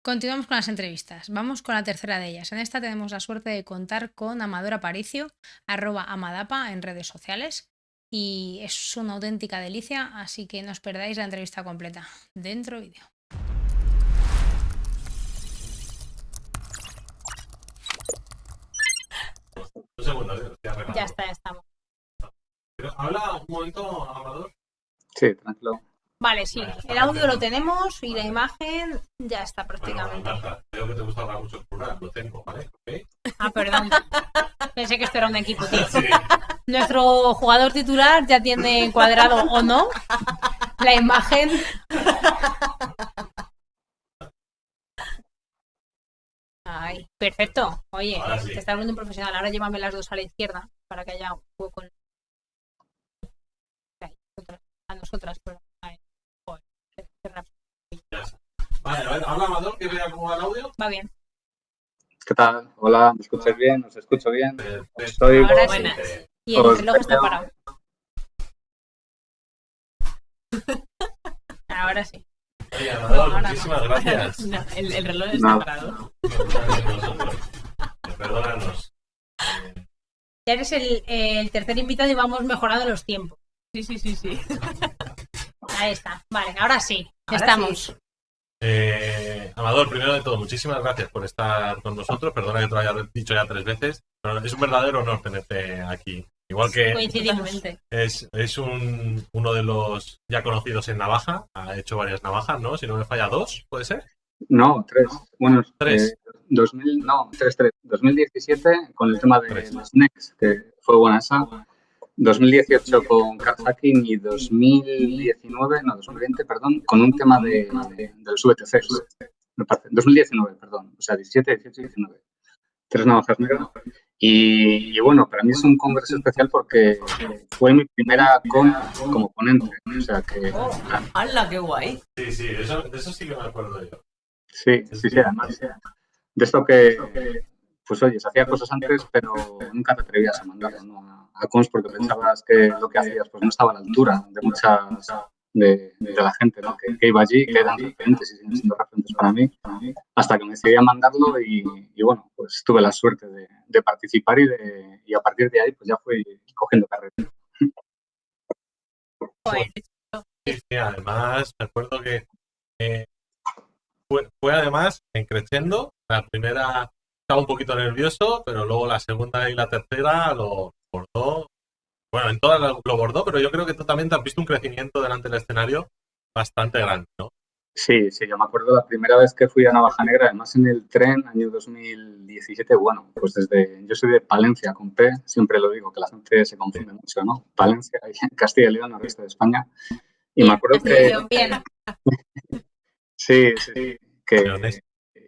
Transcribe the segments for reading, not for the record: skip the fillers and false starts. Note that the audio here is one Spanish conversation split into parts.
Continuamos con las entrevistas. Vamos con la tercera de ellas. En esta tenemos la suerte de contar con Amador Aparicio, @amadapa en redes sociales. Y es una auténtica delicia, así que no os perdáis la entrevista completa. Dentro vídeo. Un segundo, Ya está, ya estamos. Pero habla un momento, Amador. Sí, tranquilo. Vale, sí. El audio lo tenemos y la imagen ya está prácticamente. Bueno, Marta, veo que te gusta hablar mucho el plural, lo tengo, ¿vale? ¿Okay? Ah, perdón. Pensé que esto era un equipo, tío. Sí. Nuestro jugador titular ya tiene encuadrado o no la imagen. Ay, perfecto. Oye, Ahora sí. te está hablando un profesional. Ahora llévame las dos a la izquierda para que haya un hueco a nosotras. Pero... Joder, qué rápido. Ya está. Vale, a ver, habla Amador, que vea cómo va el audio. Va bien. ¿Qué tal? Hola, ¿me escucháis bien? ¿Os escucho bien? Perfecto. Ahora sí. Buenas. Y el reloj está parado. Ahora sí. Oye, Amador, Ahora no. muchísimas gracias. No, el reloj está parado. Perdónanos. Ya eres el tercer invitado y vamos mejorando los tiempos. Sí. Ahí está. Vale, ahora sí. Ahora Estamos. sí. Amador, primero de todo, muchísimas gracias por estar con nosotros. Perdona que te lo haya dicho ya 3 veces, pero es un verdadero honor tenerte aquí. Igual que Coincidimos. es uno de los ya conocidos en Navaja, ha hecho varias Navajas, ¿no? Si no me falla, 2, ¿puede ser? No, 3. Bueno, 3. 3. 2017 con el tema de Tres. los NEX, que fue buena esa. 2018 con car hacking y 2020, perdón, con un tema de los VTCs. Me parece. 2019, perdón. O sea, 17, 18 y 19. 3 navajas negras. Y bueno, para mí es un congreso especial porque fue mi primera con como ponente. O sea que... ¡Hala, qué guay! Sí, de eso sí que me acuerdo yo. Sí, además. De esto que, pues oye, se hacía cosas antes, pero nunca te atrevías a mandarlo, ¿no? A cons porque pensabas que lo que hacías pues no estaba a la altura de muchas de la gente, ¿no? Que iba allí, que eran referentes y siguen siendo referentes para mí, hasta que me decidí a mandarlo y bueno, pues tuve la suerte de participar y a partir de ahí pues ya fui cogiendo carrera. Sí, además, me acuerdo que fue además en creciendo. La primera estaba un poquito nervioso, pero luego la segunda y la tercera lo bordó. Bueno, en todas lo bordó, pero yo creo que tú también te has visto un crecimiento delante del escenario bastante grande, ¿no? Sí, yo me acuerdo la primera vez que fui a Navaja Negra, además en el tren, año 2017, bueno, pues yo soy de Palencia con P, siempre lo digo, que la gente se confunde mucho, ¿no? Palencia, ahí en Castilla y León, noroeste de España. Y me acuerdo que... Bien. Sí, que Leones.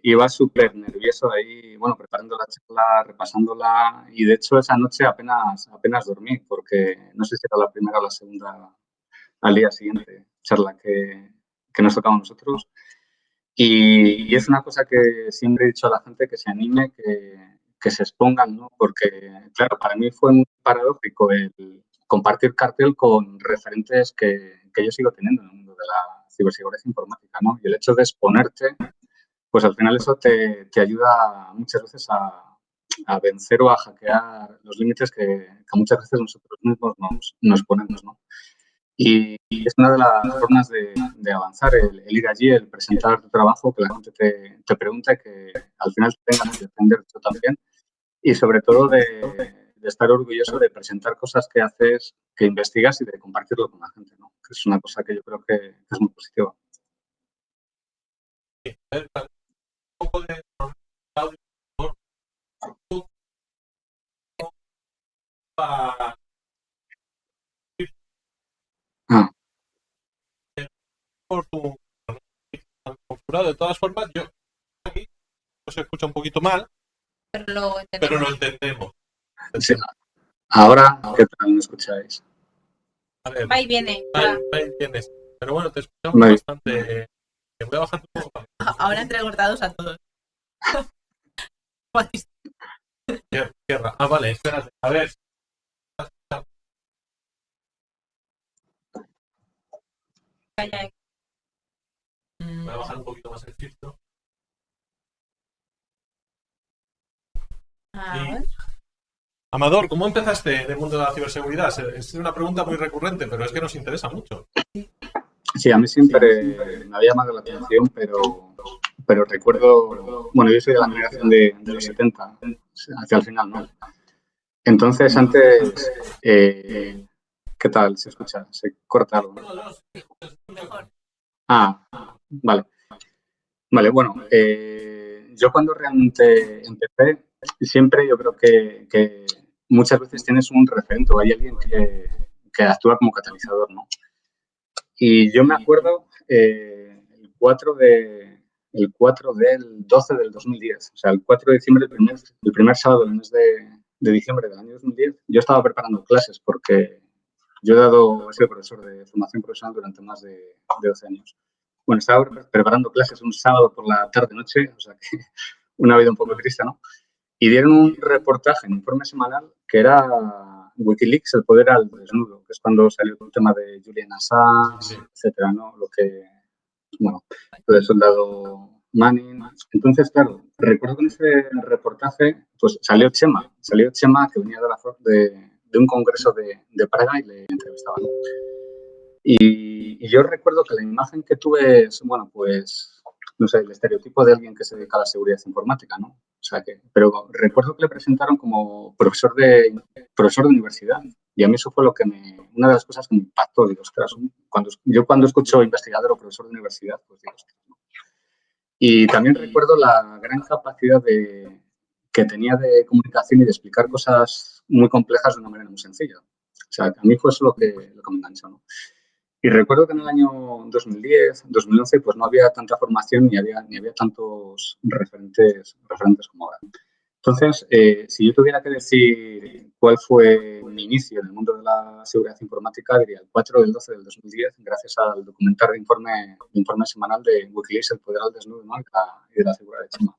iba súper nervioso ahí, bueno, preparando la charla, repasándola, y de hecho esa noche apenas dormí, porque no sé si era la primera o la segunda al día siguiente charla que nos tocaba a nosotros. Y es una cosa que siempre he dicho a la gente, que se anime, que se expongan, ¿no? Porque, claro, para mí fue muy paradójico el compartir cartel con referentes que yo sigo teniendo en el mundo de la ciberseguridad informática, ¿no? Y el hecho de exponerte, pues al final eso te ayuda muchas veces a vencer o a hackear los límites que muchas veces nosotros mismos nos ponemos, ¿no? Y es una de las formas de avanzar, el ir allí, el presentar tu trabajo, que la gente te pregunte, que al final te tengan que defender tú también y sobre todo de estar orgulloso de presentar cosas que haces, que investigas y de compartirlo con la gente, ¿no? Que es una cosa que yo creo que es muy positiva. Un poco de audio. Por tu configurado. De todas formas, yo aquí se escucha un poquito mal, pero lo entendemos. Sí. Ahora, ¿qué tal me escucháis? A ver, Va y viene. ahí tienes. Pero bueno, te escuchamos bastante. Te voy a bajar un poco. Ahora entrecortados a todos. Vale, espérate. A ver. Voy a bajar un poquito más el filtro. Ah, Amador, ¿cómo empezaste en el mundo de la ciberseguridad? Es una pregunta muy recurrente, pero es que nos interesa mucho. Sí, a mí siempre me había llamado la atención, pero recuerdo, bueno, yo soy de la generación de los 70, hacia el final, ¿no? Entonces, antes, ¿qué tal? ¿Se escucha? ¿Se corta algo? mejor. Ah, vale. Vale, bueno, yo cuando realmente empecé, siempre yo creo que muchas veces tienes un referente o hay alguien que actúa como catalizador, ¿no? Y yo me acuerdo el 4 del 12 del 2010, o sea, el 4 de diciembre, el primer sábado del mes de diciembre del año 2010, yo estaba preparando clases porque yo he sido profesor de formación profesional durante más de 12 años. Bueno, estaba preparando clases un sábado por la tarde-noche, o sea que una vida un poco triste, ¿no? Y dieron un reportaje en informe semanal que era Wikileaks, el poder al desnudo, que es cuando salió el tema de Julian Assange, etcétera, ¿no? Lo que, bueno, lo del soldado Manning. Entonces, claro, recuerdo que en ese reportaje, pues salió Chema que venía de un congreso de Praga y le entrevistaba, ¿no? Y yo recuerdo que la imagen que tuve es, bueno, pues, no sé, el estereotipo de alguien que se dedica a la seguridad informática, ¿no? O sea que, pero recuerdo que le presentaron como profesor de universidad. Y a mí eso fue una de las cosas que me impactó. Digo, ostras, cuando escucho investigador o profesor de universidad, pues digo, ostras, ¿no? Y también recuerdo la gran capacidad que tenía de comunicación y de explicar cosas muy complejas de una manera muy sencilla. O sea, a mí fue eso lo que me enganchó, ¿no? Y recuerdo que en el año 2010, 2011, pues no había tanta formación ni había tantos referentes como ahora. Entonces, si yo tuviera que decir cuál fue mi inicio en el mundo de la seguridad informática, diría el 4 del 12 del 2010, gracias al documental de informe semanal de Wikileaks, El poder al desnudo, ¿no? y de la figura de Chema.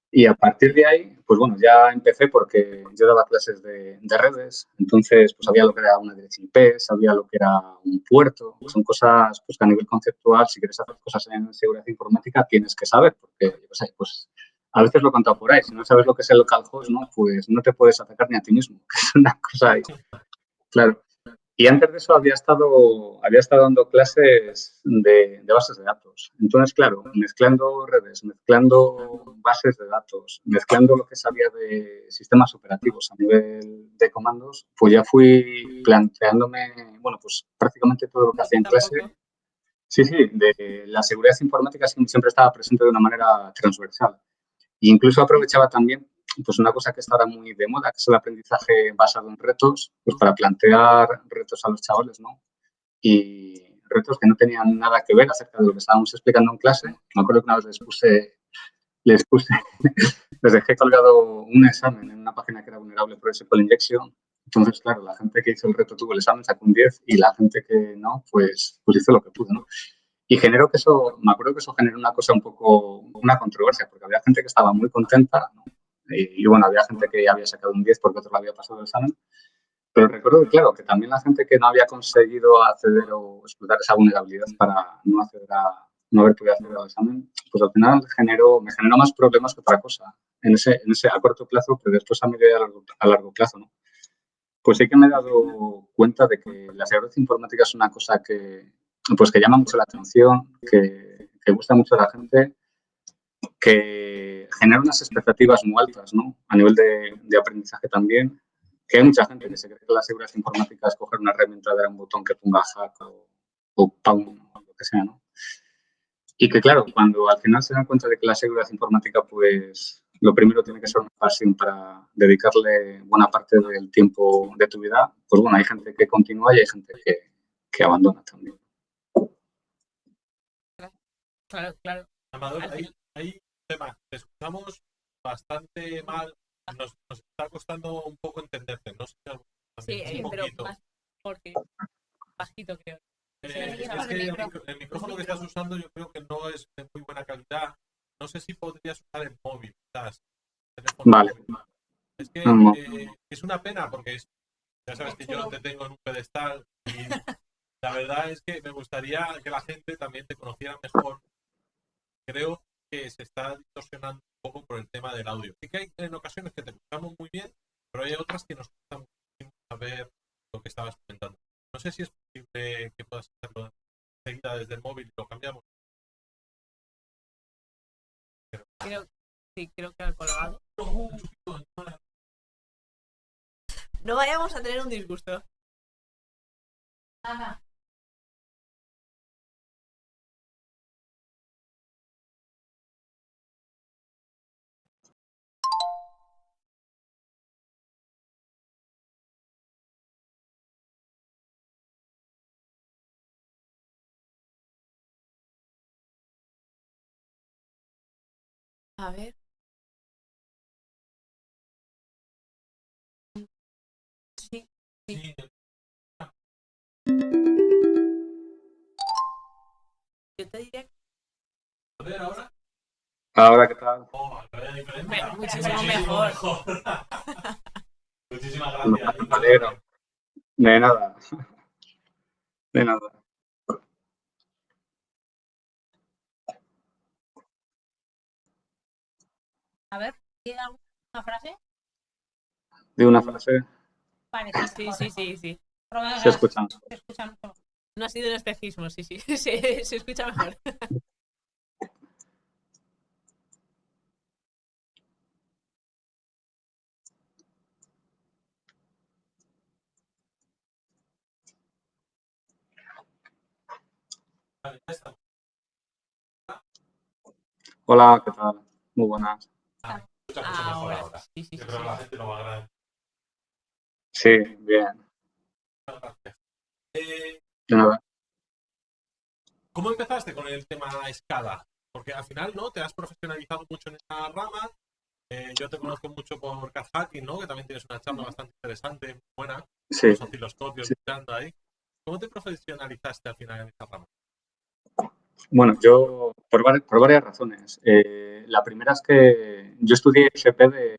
Y a partir de ahí, pues bueno, ya empecé porque yo daba clases de redes, entonces pues sabía lo que era una dirección IP, sabía lo que era un puerto, son cosas pues que a nivel conceptual, si quieres hacer cosas en seguridad informática, tienes que saber, porque yo sé, pues a veces lo he contado por ahí, si no sabes lo que es el localhost, ¿no? Pues no te puedes atacar ni a ti mismo, que es una cosa ahí, claro. Y antes de eso había estado dando clases de bases de datos. Entonces, claro, mezclando redes, mezclando bases de datos, mezclando lo que sabía de sistemas operativos a nivel de comandos, pues ya fui planteándome, bueno, pues prácticamente todo lo que hacía en clase. Tampoco. Sí, sí, de la seguridad informática siempre estaba presente de una manera transversal. E incluso aprovechaba también pues una cosa que está ahora muy de moda, que es el aprendizaje basado en retos, pues para plantear retos a los chavales, ¿no? Y retos que no tenían nada que ver acerca de lo que estábamos explicando en clase. Me acuerdo que una vez les puse, les dejé colgado un examen en una página que era vulnerable por SQL Injection. Entonces, claro, la gente que hizo el reto tuvo el examen, sacó un 10 y la gente que no, pues hizo lo que pudo, ¿no? Y me acuerdo que eso generó una cosa un poco, una controversia, porque había gente que estaba muy contenta, ¿no? Y bueno, había gente que había sacado un 10 porque otro le había pasado el examen. Pero recuerdo que, claro, que también la gente que no había conseguido acceder o explotar esa vulnerabilidad para no haber podido acceder al examen, pues al final me generó más problemas que otra cosa en ese a corto plazo, pero después a medio y a largo plazo, ¿no? Pues sí que me he dado cuenta de que la seguridad informática es una cosa que llama mucho la atención, que gusta mucho a la gente, que genera unas expectativas muy altas, ¿no? A nivel de aprendizaje también, que hay mucha gente que se cree que la seguridad informática es coger una herramienta, dar un botón que ponga hack o pound o lo que sea, ¿no? Y que claro, cuando al final se dan cuenta de que la seguridad informática, pues lo primero tiene que ser una pasión para dedicarle buena parte del tiempo de tu vida, pues bueno, hay gente que continúa y hay gente que abandona también. Claro, claro. Amador, hay un tema. Te escuchamos bastante mal. Nos está costando un poco entenderte. No sé si Sí, también un pero poquito. más porque bajito creo. Es que el micrófono que estás usando yo creo que no es de muy buena calidad. No sé si podrías usar el móvil, quizás. Teléfono Vale. móvil. Es que No. es una pena porque ya sabes que yo te tengo en un pedestal y la verdad es que me gustaría que la gente también te conociera mejor. Creo que se está distorsionando un poco por el tema del audio. Sí que hay en ocasiones que te escuchamos muy bien, pero hay otras que nos cuesta muchísimo saber lo que estabas comentando. No sé si es posible que puedas hacerlo enseguida desde el móvil y lo cambiamos. Creo que ha colgado. No vayamos a tener un disgusto. A ver. Sí. Sí. Yo te diré A ver, ahora. Ahora, ¿qué tal? Oh, vaya diferencia. muchísimo mejor. Muchísimas Me gracias. alegro. De nada. De nada. A ver, ¿tiene alguna frase? De una frase Parece Sí, mejor. sí, sí, sí. Pero venga, se escucha. se escucha mucho. No ha sido un espejismo, sí, sí. Se escucha mejor. Vale, ya está. Hola, ¿qué tal? Muy buenas. Escucha mucho mejor ahora. Sí, sí, Yo sí. creo que la gente lo va a agradecer. Sí, bien. Gracias. De nada. ¿Cómo empezaste con el tema escala? Porque al final, ¿no? Te has profesionalizado mucho en esta rama. Yo te conozco mucho por cat hacking, ¿no? Que también tienes una charla bastante interesante, muy buena, con Sí, los osciloscopios sí. luchando ahí. ¿Cómo te profesionalizaste al final en esta rama? Bueno, yo por varias razones. La primera es que yo estudié FP de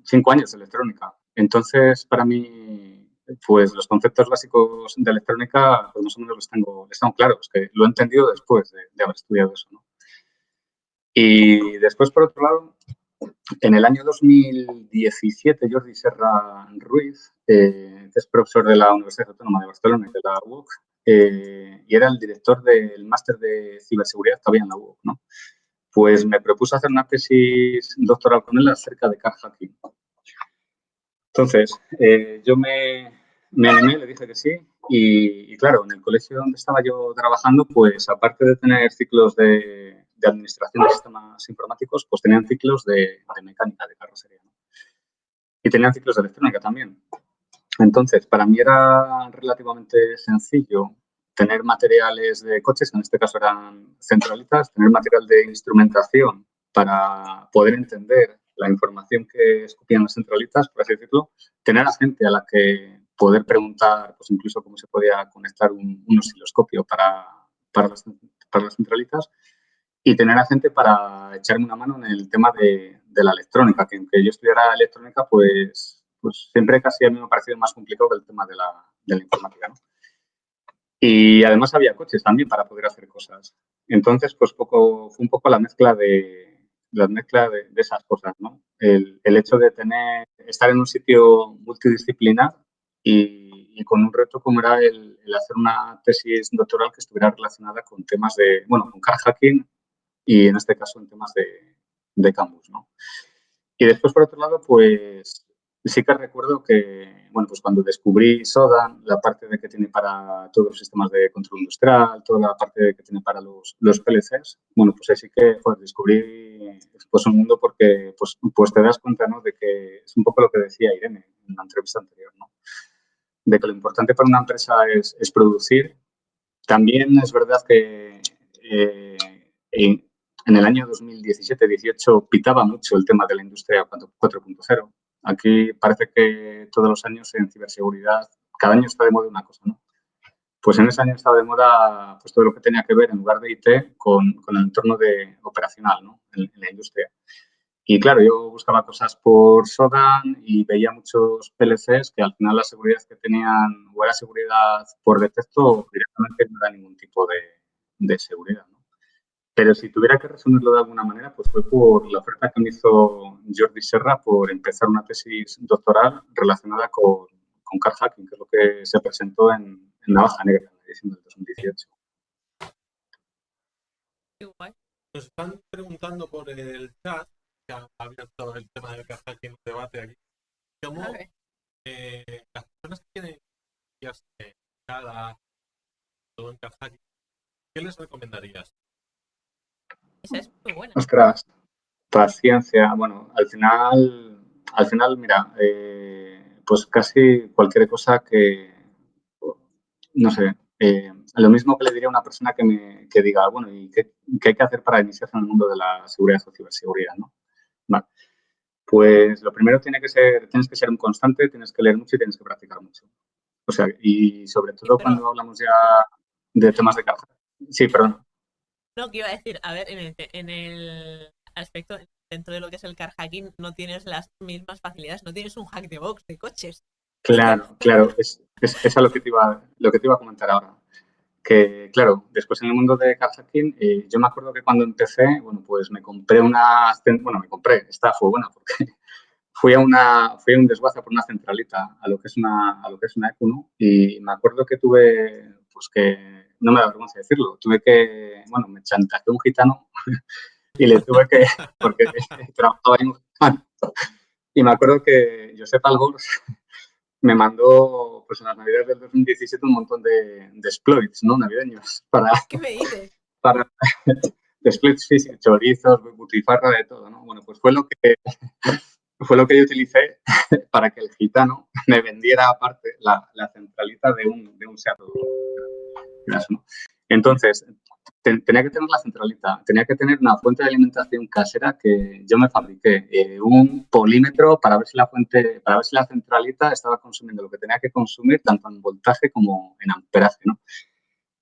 5 años de electrónica. Entonces, para mí, pues los conceptos básicos de electrónica, pues más o menos les tengo claros, que lo he entendido después de haber estudiado eso, ¿no? Y después, por otro lado, en el año 2017, Jordi Serra Ruiz, que es profesor de la Universidad Autónoma de Barcelona y de la UOC, y era el director del máster de ciberseguridad que había en la UOC, ¿no? Pues me propuso hacer una tesis doctoral con él acerca de car hacking. Entonces, yo me animé, le dije que sí, y claro, en el colegio donde estaba yo trabajando, pues aparte de tener ciclos de administración de sistemas informáticos, pues tenían ciclos de mecánica, de carrocería, ¿no? Y tenían ciclos de electrónica también. Entonces, para mí era relativamente sencillo tener materiales de coches, que en este caso eran centralitas, tener material de instrumentación para poder entender la información que escupían las centralitas, por así decirlo, tener a gente a la que poder preguntar, pues incluso cómo se podía conectar un osciloscopio para las centralitas, y tener a gente para echarme una mano en el tema de la electrónica, que aunque yo estudiara electrónica, pues siempre casi a mí me ha parecido más complicado que el tema de la informática, ¿no? Y además había coches también para poder hacer cosas. Entonces, pues fue un poco la mezcla de esas cosas, ¿no? El hecho de estar en un sitio multidisciplinar y con un reto como era el hacer una tesis doctoral que estuviera relacionada con temas con car hacking y en este caso en temas de campus, ¿no? Y después, por otro lado, pues sí que recuerdo que, bueno, pues cuando descubrí SODA, la parte de que tiene para todos los sistemas de control industrial, toda la parte de que tiene para los PLCs, bueno, pues ahí sí que pues, descubrí pues un mundo porque pues te das cuenta, ¿no? De que es un poco lo que decía Irene en la entrevista anterior, ¿no? De que lo importante para una empresa es producir. También es verdad que en el año 2017-18 pitaba mucho el tema de la industria 4.0. Aquí parece que todos los años en ciberseguridad, cada año está de moda una cosa, ¿no? Pues en ese año estaba de moda pues, todo lo que tenía que ver, en lugar de IT, con el entorno operacional, ¿no? En la industria. Y claro, yo buscaba cosas por SODAN y veía muchos PLCs que al final la seguridad que tenían o era seguridad por defecto o directamente no era ningún tipo de seguridad, ¿no? Pero si tuviera que resumirlo de alguna manera, pues fue por la oferta que me hizo Jordi Serra por empezar una tesis doctoral relacionada con car hacking, que es lo que se presentó en Navaja Negra, en la edición del 2018. Qué guay. Nos están preguntando por el chat, que ha abierto el tema del hacking en debate aquí, cómo A ver, las personas que quieren iniciarse cada todo en hacking, ¿qué les recomendarías? esa es muy buena. Ostras, paciencia. Bueno, al final, mira, pues casi cualquier cosa que, no sé, lo mismo que le diría a una persona que diga, bueno, ¿y qué hay que hacer para iniciarse en el mundo de la seguridad o ciberseguridad, ¿no? Vale. Pues lo primero tienes que ser un constante, tienes que leer mucho y tienes que practicar mucho. O sea, y sobre Sí, todo pero cuando hablamos ya de temas de caja. Sí, perdón. no, que iba a decir, a ver, en el aspecto, dentro de lo que es el car hacking, no tienes las mismas facilidades, no tienes un hack de box de coches. Claro, es a lo que te iba a comentar ahora. Que, claro, después en el mundo de car hacking, yo me acuerdo que cuando empecé, bueno, pues me compré esta fue buena porque fui a un desguace por una centralita a lo que es una EQ1 y me acuerdo que tuve, pues que, no me da vergüenza decirlo, bueno, me chantajeó un gitano y le tuve que, porque trabajaba en un gitano. Y me acuerdo que Josep Albors me mandó, pues en las navidades del 2017 un montón de exploits, ¿no? Navideños, ¿Qué me dices? para exploits físicos, chorizos, butifarra, de todo, ¿no? Bueno, pues fue lo que yo utilicé para que el gitano me vendiera aparte la centralita de un SEAT. ¿No? Entonces, tenía que tener la centralita, tenía que tener una fuente de alimentación casera que yo me fabriqué, un polímetro para ver si la centralita estaba consumiendo lo que tenía que consumir, tanto en voltaje como en amperaje, ¿no?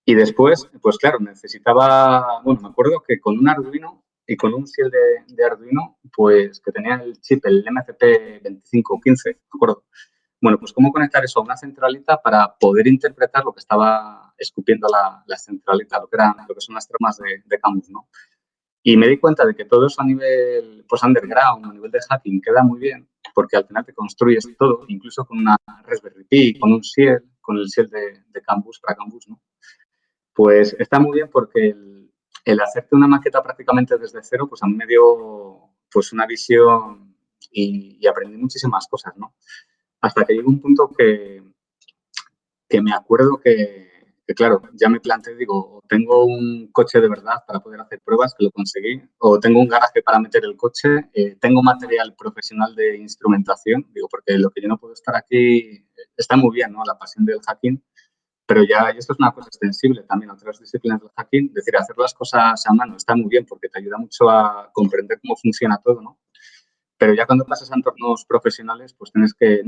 Y después, pues claro, bueno, me acuerdo que con un Arduino y con un Ciel de Arduino, pues que tenía el chip, el MCP2515, me acuerdo. Bueno, pues cómo conectar eso a una centralita para poder interpretar lo que estaba escupiendo la centralita, lo que son las tramas de Camus, ¿no? Y me di cuenta de que todo eso a nivel, pues underground, a nivel de hacking, queda muy bien, porque al final te construyes todo, incluso con una Raspberry Pi, con un Ciel, con el Ciel de Campus para Campus, ¿no? Pues está muy bien porque el hacerte una maqueta prácticamente desde cero, pues a mí me dio pues una visión y aprendí muchísimas cosas, ¿no? Hasta que llegó un punto que me acuerdo claro, ya me planteé, digo, o tengo un coche de verdad para poder hacer pruebas, que lo conseguí, o tengo un garaje para meter el coche, tengo material profesional de instrumentación, digo, porque lo que yo no puedo estar aquí está muy bien, ¿no? La pasión del hacking, pero ya, y esto es una cosa extensible también a otras disciplinas del hacking, es decir, hacer las cosas a mano está muy bien porque te ayuda mucho a comprender cómo funciona todo, ¿no? Pero ya cuando pasas a entornos profesionales, pues no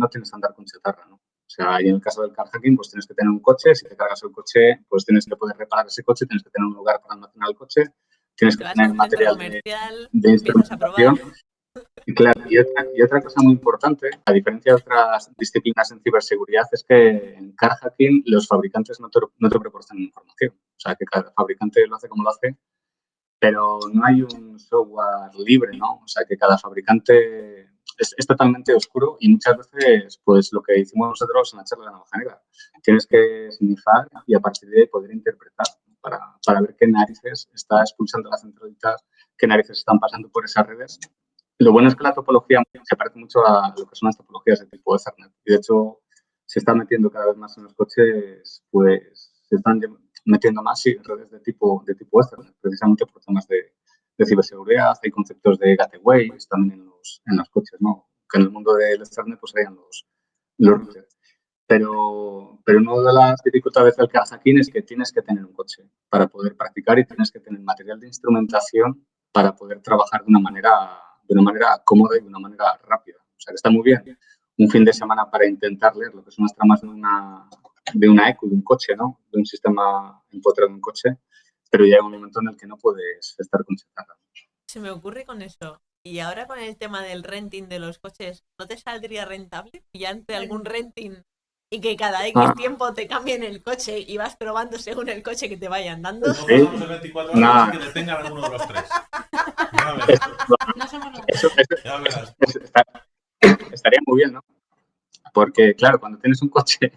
tienes que andar con chatarra, ¿no? O sea, y en el caso del car hacking, pues tienes que tener un coche, si te cargas el coche, pues tienes que poder reparar ese coche, tienes que tener un lugar para almacenar el coche, tienes Te que vas a tener un centro material comercial, de empiezas a probar. instrumentación. Y claro, y otra cosa muy importante, a diferencia de otras disciplinas en ciberseguridad, es que en car hacking los fabricantes no te proporcionan información. O sea, que cada fabricante lo hace como lo hace, pero no hay un software libre, ¿no? O sea, que cada fabricante es totalmente oscuro y muchas veces, pues lo que hicimos nosotros en la charla de Navaja Negra, tienes que snifar y a partir de ahí poder interpretar para ver qué narices está expulsando las centralitas, qué narices están pasando por esas redes. Lo bueno es que la topología se parece mucho a lo que son las topologías de tipo Ethernet. Y de hecho, se está metiendo cada vez más en los coches, pues se están metiendo más redes de tipo Ethernet, precisamente por temas de ciberseguridad. Hay conceptos de gateways también en los coches, ¿no? Que en el mundo del Ethernet pues serían los routers. Pero una de las dificultades del car hacking es que tienes que tener un coche para poder practicar y tienes que tener material de instrumentación para poder trabajar de una manera cómoda y de una manera rápida. O sea, que está muy bien un fin de semana para intentar leer lo que son las tramas de una ECU, de un coche, ¿no? De un sistema empotrado en un coche, pero llega un momento en el que no puedes estar concentrado. Se me ocurre con eso. Y ahora con el tema del renting de los coches, ¿no te saldría rentable pillarte algún renting Y que cada X tiempo te cambien el coche y vas probando según el coche que te vayan dando. No pasamos de 24 horas sin que detengan alguno de los tres. Ya verás. No somos los Eso Ya verás. estaría muy bien, ¿no? Porque, claro, cuando tienes un coche,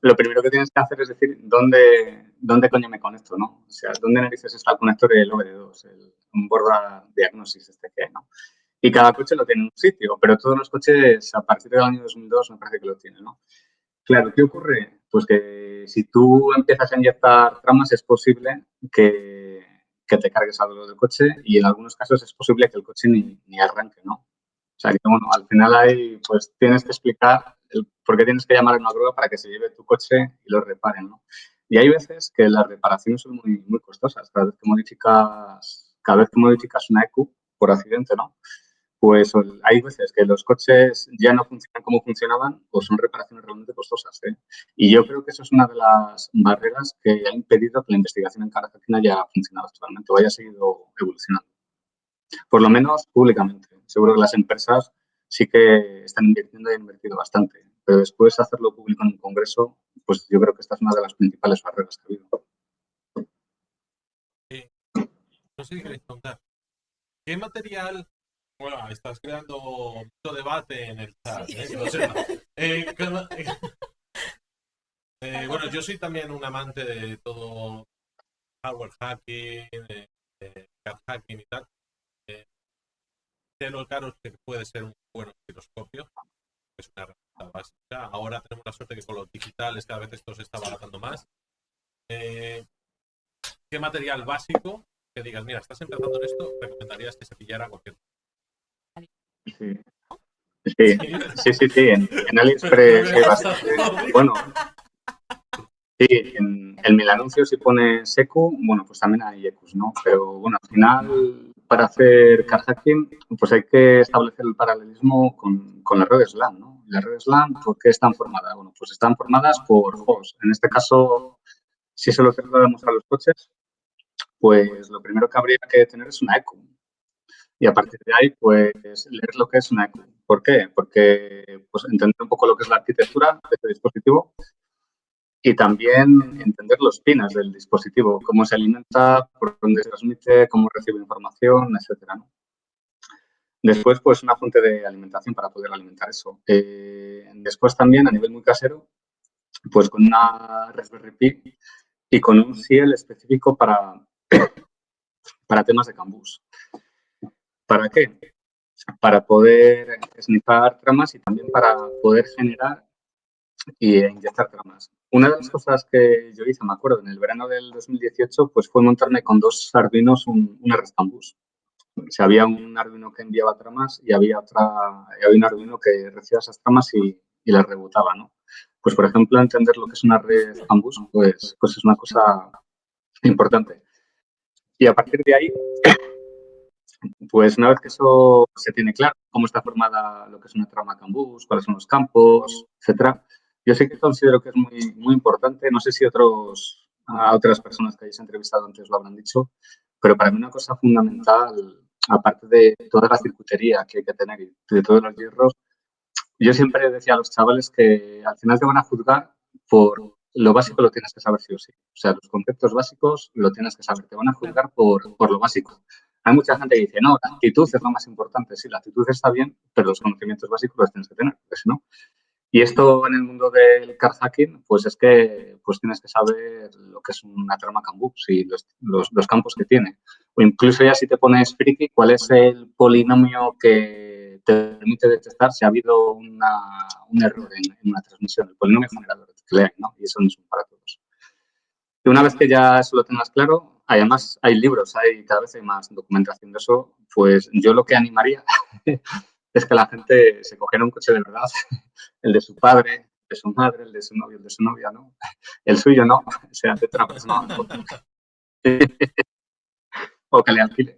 lo primero que tienes que hacer es decir dónde coño me conecto, ¿no? O sea, dónde narices está el conector del OBD2, un borda diagnosis que hay, ¿no? Y cada coche lo tiene en un sitio, pero todos los coches a partir del año 2002 me parece que lo tienen, ¿no? Claro, ¿qué ocurre? Pues que si tú empiezas a inyectar tramas es posible que te cargues algo del coche y en algunos casos es posible que el coche ni arranque, ¿no? O sea, que bueno, al final ahí pues tienes que explicar por qué tienes que llamar a una grúa para que se lleve tu coche y lo reparen, ¿no? Y hay veces que las reparaciones son muy costosas. Cada vez que modificas una EQ por accidente, ¿no? Pues hay veces que los coches ya no funcionan como funcionaban o son reparaciones realmente costosas, ¿eh? Y yo creo que eso es una de las barreras que ha impedido que la investigación en Cartagena haya funcionado actualmente o haya seguido evolucionando. Por lo menos públicamente. Seguro que las empresas sí que están invirtiendo y han invertido bastante, pero después hacerlo público en un congreso, pues yo creo que esta es una de las principales barreras que ha habido. No sé si queréis contar. ¿Qué material? Bueno, estás creando mucho debate en el chat, ¿eh? Que lo sepa. Bueno, yo soy también un amante de todo hardware hacking, cat hacking y tal. Sé lo caro que puede ser un buen osciloscopio, que es una herramienta básica. Ahora tenemos la suerte que con los digitales cada vez esto se está abaratando más. ¿Qué material básico que digas, mira, estás empezando en esto, recomendarías que se pillara cualquier? Sí. Sí. En AliExpress hay bastante. Bueno, sí, en Mil Anuncios si pones EQ, bueno, pues también hay EQs, ¿no? Pero bueno, al final, para hacer car hacking, pues hay que establecer el paralelismo con las redes LAN, ¿no? Y las redes LAN, ¿por qué están formadas? Bueno, pues están formadas por hosts. En este caso, si se lo trasladamos a los coches, pues lo primero que habría que tener es una EQ. Y a partir de ahí, pues, leer lo que es una EQ. ¿Por qué? Porque, pues, entender un poco lo que es la arquitectura de este dispositivo y también entender los pines del dispositivo, cómo se alimenta, por dónde se transmite, cómo recibe información, etcétera, ¿no? Después, pues, una fuente de alimentación para poder alimentar eso. Después también, a nivel muy casero, pues con una Raspberry Pi y con un CIEL específico para temas de Cambus. ¿Para qué? Para poder snifar tramas y también para poder generar y inyectar tramas. Una de las cosas que yo hice, me acuerdo, en el verano del 2018, pues fue montarme con dos Arduinos un RSCambus. O sea, había un Arduino que enviaba tramas y había un Arduino que recibía esas tramas y las rebotaba, ¿no? Pues, por ejemplo, entender lo que es una red Cambus, pues es una cosa importante. Y a partir de ahí, pues una vez que eso se tiene claro, cómo está formada lo que es una trama Cambus, cuáles son los campos, etcétera, yo sí que considero que es muy importante. No sé si a otras personas que hayáis entrevistado antes lo habrán dicho, pero para mí una cosa fundamental, aparte de toda la circuitería que hay que tener y de todos los hierros, yo siempre decía a los chavales que al final te van a juzgar por lo básico, lo tienes que saber sí o sí. O sea, los conceptos básicos lo tienes que saber. Te van a juzgar por lo básico. Hay mucha gente que dice, no, la actitud es lo más importante. Sí, la actitud está bien, pero los conocimientos básicos los tienes que tener, porque si no. Y esto en el mundo del car hacking, pues es que pues tienes que saber lo que es una trama Cambus y los campos que tiene. O incluso ya si te pones friki, cuál es el polinomio que te permite detectar si ha habido un error en una transmisión, el polinomio generador de Klein, ¿no? Y eso no es para todos. Y una vez que ya eso lo tengas claro, además hay libros, cada vez hay más documentación de eso, pues yo lo que animaría es que la gente se cogiera un coche de verdad, el de su padre, de su madre, el de su novio, el de su novia, ¿no? El suyo no, o sea, de otra persona. O que le alquile.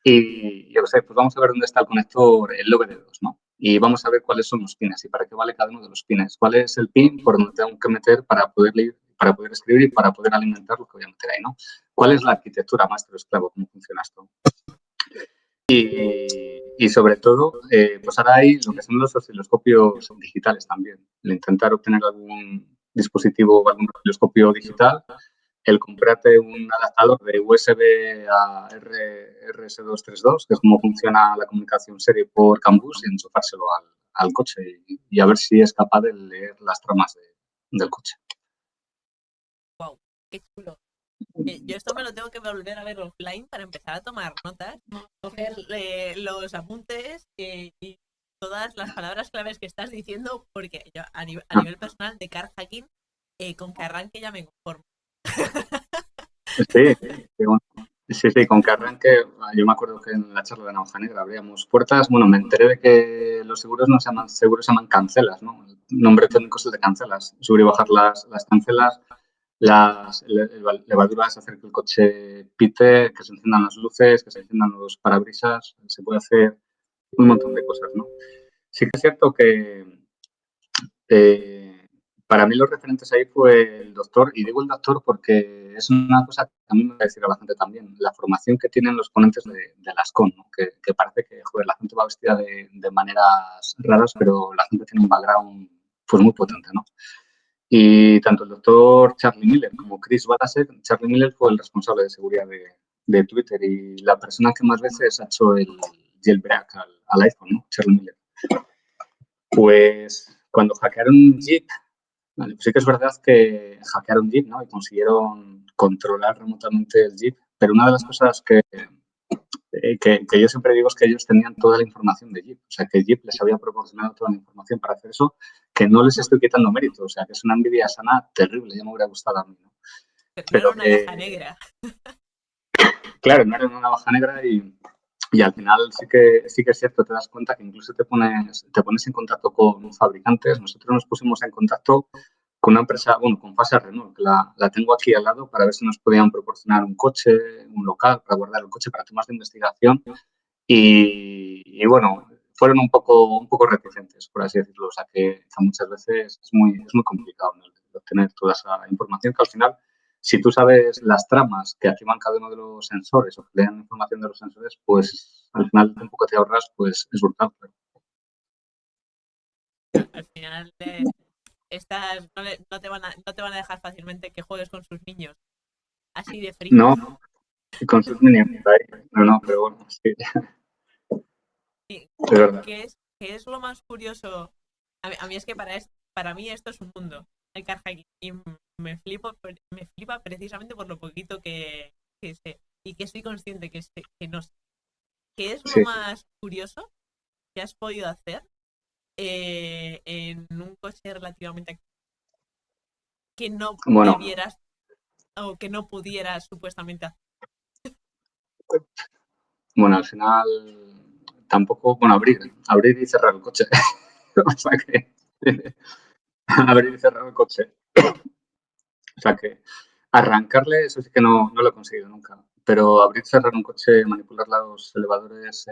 Y yo sé, pues vamos a ver dónde está el conector, el OBD2, ¿no? Y vamos a ver cuáles son los pines y para qué vale cada uno de los pines. ¿Cuál es el pin por donde tengo que meter para poder leer, para poder escribir y para poder alimentar lo que voy a meter ahí, ¿no? ¿Cuál es la arquitectura maestro esclavo? ¿Cómo funciona esto? Y Y sobre todo, pues ahora hay lo que son los osciloscopios digitales también. El intentar obtener algún dispositivo o algún osciloscopio digital, el comprarte un adaptador de USB a RS232, que es como funciona la comunicación serie por CAN bus, y enchufárselo al coche y a ver si es capaz de leer las tramas del coche. Wow, qué chulo. Yo esto me lo tengo que volver a ver offline para empezar a tomar notas, coger los apuntes y todas las palabras claves que estás diciendo, porque yo a nivel personal de car hacking, con que arranque ya me conformo. Sí, sí, con que arranque, yo me acuerdo que en la charla de Navaja Negra abríamos puertas. Bueno, me enteré de que los seguros no se llaman seguros, se llaman cancelas, ¿no? El nombre técnico es el de cancelas. Subir y bajar las cancelas, las levaduras, hacer que el coche pite, que se enciendan las luces, que se enciendan los parabrisas. Se puede hacer un montón de cosas, ¿no? Sí que es cierto que para mí los referentes ahí fue el doctor, y digo el doctor porque es una cosa que a mí me va a decir a la gente también, la formación que tienen los ponentes de las CON, ¿no? Que parece que, joder, la gente va vestida de maneras raras, pero la gente tiene un background pues muy potente, ¿no? Y tanto el doctor Charlie Miller como Chris Balasek, Charlie Miller fue el responsable de seguridad de Twitter y la persona que más veces ha hecho el jailbreak al iPhone, ¿no? Charlie Miller. Pues cuando hackearon Jeep, vale, pues sí que es verdad que hackearon Jeep, ¿no? Y consiguieron controlar remotamente el Jeep, pero una de las cosas que yo siempre digo es que ellos tenían toda la información de Jeep, o sea, que Jeep les había proporcionado toda la información para hacer eso, que no les estoy quitando mérito, o sea, que es una envidia sana terrible, ya me hubiera gustado a mí, ¿no? Pero no era una abeja negra. Claro, no era una navaja negra y al final sí que es cierto, te das cuenta que incluso te pones en contacto con fabricantes. Nosotros nos pusimos en contacto con una empresa, bueno, con Fasa Renault, que la tengo aquí al lado para ver si nos podían proporcionar un coche, un local para guardar el coche para temas de investigación. Y bueno, fueron un poco reticentes, por así decirlo. O sea, que muchas veces es muy complicado, ¿no?, obtener toda esa información, que al final, si tú sabes las tramas que activan cada uno de los sensores o que le dan información de los sensores, pues al final el tiempo que te ahorras pues es brutal. Claro. Al final no te van a dejar fácilmente que juegues con sus niños. Así de frío. No, con sus minions ahí. No, pero bueno, sí. Sí. Es verdad. ¿Qué es lo más curioso? A mí es que para mí esto es un mundo, el car hacking, y me flipa precisamente por lo poquito que sé y que soy consciente que no sé. ¿Qué es lo Sí. más curioso que has podido hacer en un coche relativamente actual que no Bueno, debieras o que no pudieras supuestamente hacer? al final tampoco, bueno, abrir y cerrar el coche. O sea que abrir y cerrar el coche. O sea que arrancarle, eso sí que no lo he conseguido nunca. Pero abrir, cerrar un coche, manipular los elevadores,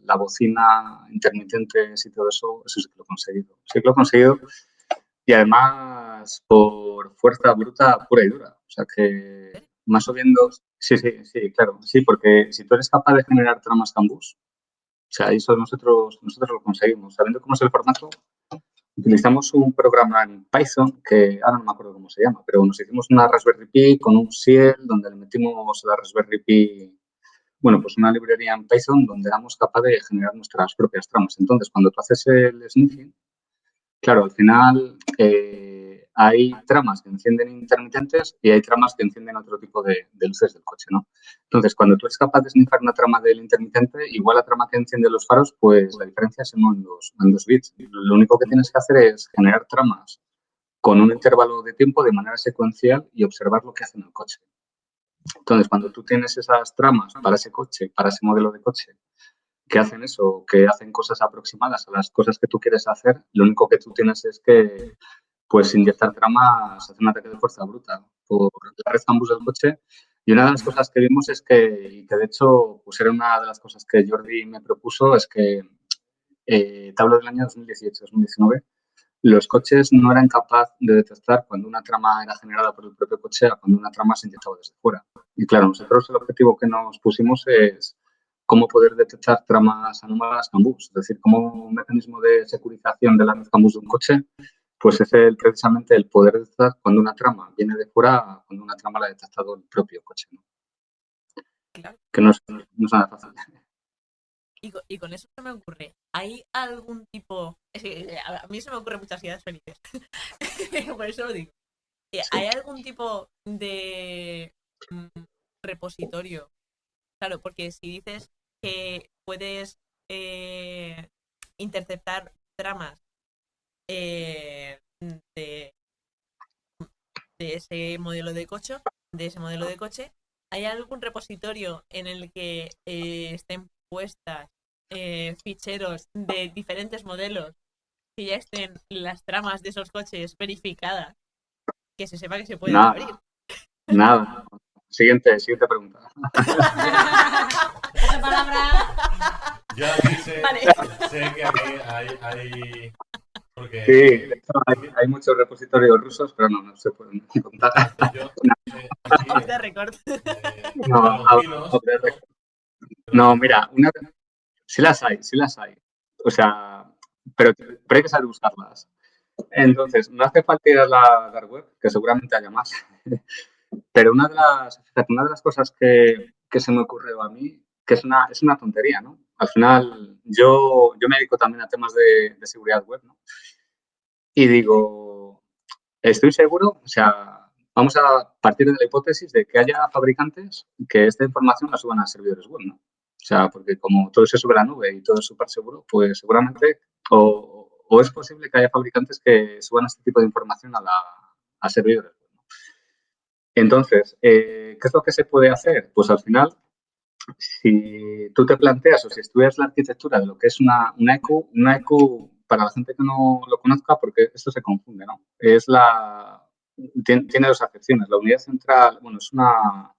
la bocina, intermitentes y todo eso, eso sí que lo he conseguido. Sí que lo he conseguido y además por fuerza bruta pura y dura. O sea que más o menos, sí, claro, sí, porque si tú eres capaz de generar tramas Canvas, o sea, eso nosotros lo conseguimos. Sabiendo cómo es el formato, utilizamos un programa en Python que ahora no me acuerdo cómo se llama, pero nos hicimos una Raspberry Pi con un CL donde le metimos a la Raspberry Pi, bueno, pues una librería en Python donde éramos capaces de generar nuestras propias tramas. Entonces, cuando tú haces el sniffing, claro, al final hay tramas que encienden intermitentes y hay tramas que encienden otro tipo de luces del coche, ¿no? Entonces, cuando tú eres capaz de snifar una trama del intermitente, igual la trama que enciende los faros, pues la diferencia es en dos bits. Lo único que tienes que hacer es generar tramas con un intervalo de tiempo de manera secuencial y observar lo que hace en el coche. Entonces, cuando tú tienes esas tramas para ese coche, para ese modelo de coche, que hacen eso, que hacen cosas aproximadas a las cosas que tú quieres hacer, lo único que tú tienes es que, pues, inyectar tramas, hacer un ataque de fuerza bruta por la red Canvas del coche. Y una de las cosas que vimos es que de hecho, pues era una de las cosas que Jordi me propuso, es que, te hablo del año 2018-2019, los coches no eran capaces de detectar cuando una trama era generada por el propio coche a cuando una trama se inyectaba desde fuera. Y claro, nosotros el objetivo que nos pusimos es cómo poder detectar tramas anómalas CAN-BUS. Es decir, como un mecanismo de securización de la red CAN-BUS de un coche, pues es precisamente el poder detectar cuando una trama viene de fuera, cuando una trama la ha detectado el propio coche, ¿no? Claro. Que no es nada fácil. Y con eso se me ocurre, ¿hay algún tipo? Es que a mí se me ocurren muchas ideas felices. Por eso lo digo. ¿Hay algún tipo de repositorio? Claro, porque si dices que puedes interceptar tramas de ese modelo de coche, ¿hay algún repositorio en el que estén puestas ficheros de diferentes modelos que ya estén las tramas de esos coches verificadas, que se sepa que se pueden abrir? Nada. Siguiente pregunta. Esa palabra. Yo aquí sé, Vale. sé que aquí hay porque Sí, de hecho hay muchos repositorios rusos, pero no se pueden contar. yo aquí Off the record. No, argentinos, no, mira, sí las hay. O sea, pero hay que saber buscarlas. Entonces, no hace falta ir a la dark web, que seguramente haya más. Pero una de las cosas que se me ocurrió a mí, que es una tontería, ¿no? Al final, yo me dedico también a temas de seguridad web, ¿no? Y digo, estoy seguro, o sea, vamos a partir de la hipótesis de que haya fabricantes que esta información la suban a servidores web, ¿no? O sea, porque como todo se sube a la nube y todo es súper seguro, pues seguramente o es posible que haya fabricantes que suban este tipo de información a servidores web, ¿no? Entonces, ¿qué es lo que se puede hacer? Pues al final, si tú te planteas o si estudias la arquitectura de lo que es una EQ, para la gente que no lo conozca, porque esto se confunde, ¿no? Tiene dos acepciones. La unidad central, bueno, es una